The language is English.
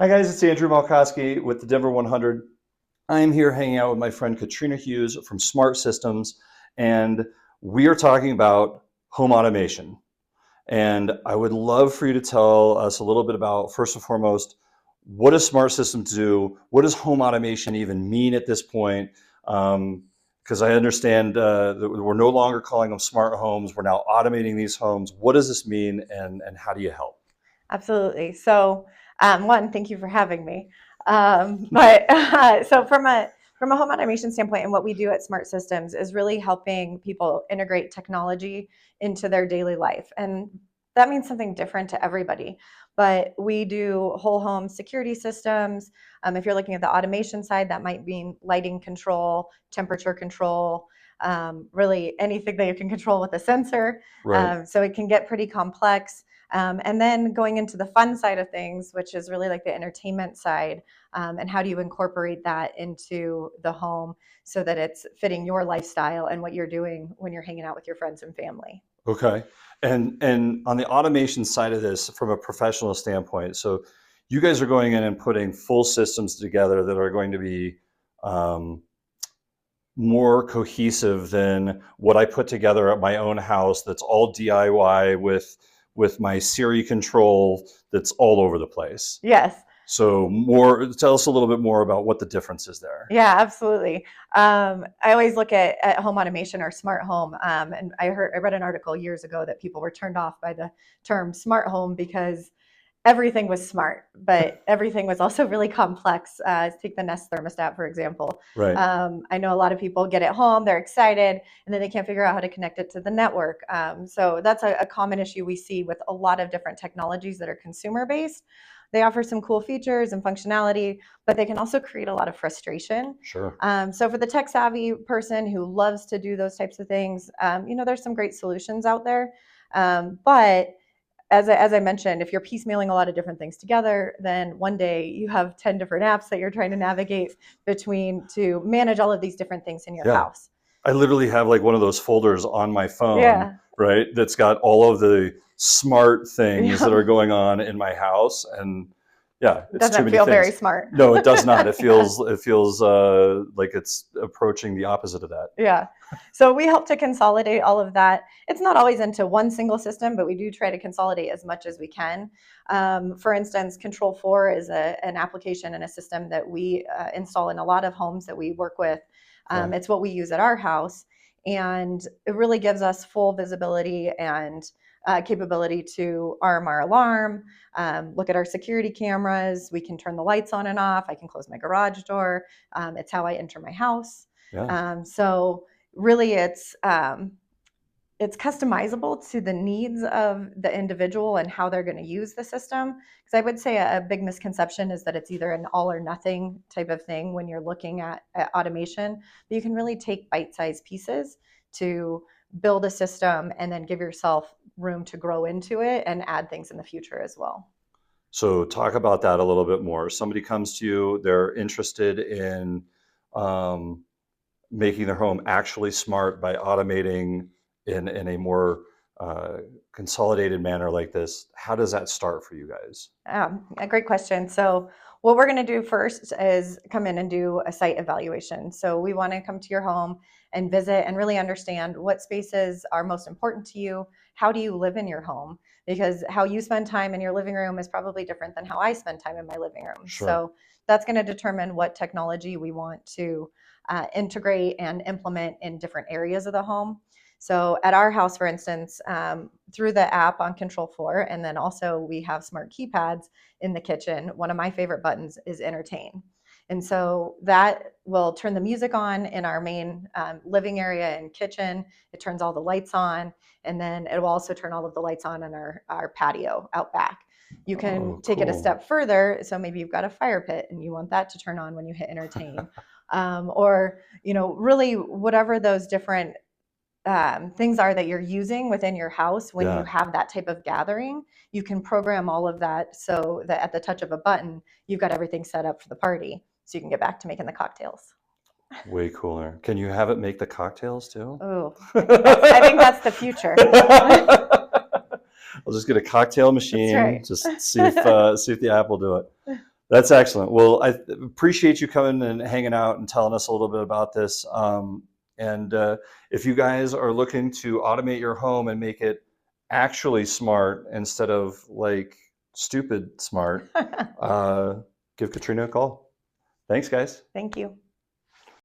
Hi guys, it's Andrew Malkowski with the Denver 100. I'm here hanging out with my friend Katrina Hughes from Smart Systems, and we are talking about home automation. And I would love for you to tell us a little bit about, first and foremost, what does Smart Systems do? What does home automation even mean at this point? Because I understand that we're no longer calling them smart homes. We're now automating these homes. What does this mean, and how do you help? Absolutely. So, one, thank you for having me. So from a home automation standpoint, and what we do at Smart Systems is really helping people integrate technology into their daily life, and that means something different to everybody. But we do whole home security systems. If you're looking at the automation side, that might mean lighting control, temperature control. Really anything that you can control with a sensor. Right. So it can get pretty complex. And then going into the fun side of things, which is really like the entertainment side, and how do you incorporate that into the home so that it's fitting your lifestyle and what you're doing when you're hanging out with your friends and family. Okay. And on the automation side of this, from a professional standpoint, so you guys are going in and putting full systems together that are going to be um, more cohesive than what I put together at my own house that's all DIY with my Siri control that's all over the place. Yes. So tell us a little bit more about what the difference is there. Yeah, absolutely. I always look at home automation or smart home. And I read an article years ago that people were turned off by the term smart home because everything was smart, but everything was also really complex. Take the Nest thermostat, for example. Right. I know a lot of people get it home, they're excited, and then they can't figure out how to connect it to the network. So that's a common issue we see with a lot of different technologies that are consumer-based. They offer some cool features and functionality, but they can also create a lot of frustration. Sure. So for the tech-savvy person who loves to do those types of things, there's some great solutions out there. But as I mentioned, if you're piecemealing a lot of different things together, then one day you have 10 different apps that you're trying to navigate between to manage all of these different things in your Yeah. house. I literally have like one of those folders on my phone, Yeah. right? That's got all of the smart things that Yeah. are going on in my house. And yeah, it's too Doesn't many feel things. very smart. No, it does not. It feels like it's approaching the opposite of that. Yeah. So we help to consolidate all of that. It's not always into one single system, but we do try to consolidate as much as we can. For instance, Control 4 is an application and a system that we install in a lot of homes that we work with. Okay. It's what we use at our house, and it really gives us full visibility and capability to arm our alarm, look at our security cameras. We can turn the lights on and off. I can close my garage door. It's how I enter my house. Yeah. So really, it's customizable to the needs of the individual and how they're going to use the system. Because I would say a big misconception is that it's either an all or nothing type of thing when you're looking at automation. But you can really take bite-sized pieces to build a system and then give yourself room to grow into it and add things in the future as well. So talk about that a little bit more. Somebody comes to you, they're interested in um, making their home actually smart by automating in a more uh, consolidated manner like this. How does that start for you guys? A great question. So what we're going to do first is come in and do a site evaluation. So we want to come to your home and visit and really understand what spaces are most important to you. How do you live in your home? Because how you spend time in your living room is probably different than how I spend time in my living room. Sure. So that's going to determine what technology we want to integrate and implement in different areas of the home. So at our house, for instance, through the app on Control 4, and then also we have smart keypads in the kitchen. One of my favorite buttons is Entertain. And so that will turn the music on in our main living area and kitchen. It turns all the lights on, and then it will also turn all of the lights on in our patio out back. You can take it a Cool. step further. So maybe you've got a fire pit and you want that to turn on when you hit Entertain. Or, really whatever those different things are that you're using within your house when you have that type of gathering, you can program all of that so that at the touch of a button, you've got everything set up for the party so you can get back to making the cocktails. Way cooler. Can you have it make the cocktails too? Oh, I think that's the future. I'll just get a cocktail machine. That's right. Just see if the app will do it. That's excellent. Well, I appreciate you coming and hanging out and telling us a little bit about this. And if you guys are looking to automate your home and make it actually smart instead of like stupid smart, uh, give Katrina a call. Thanks, guys. Thank you.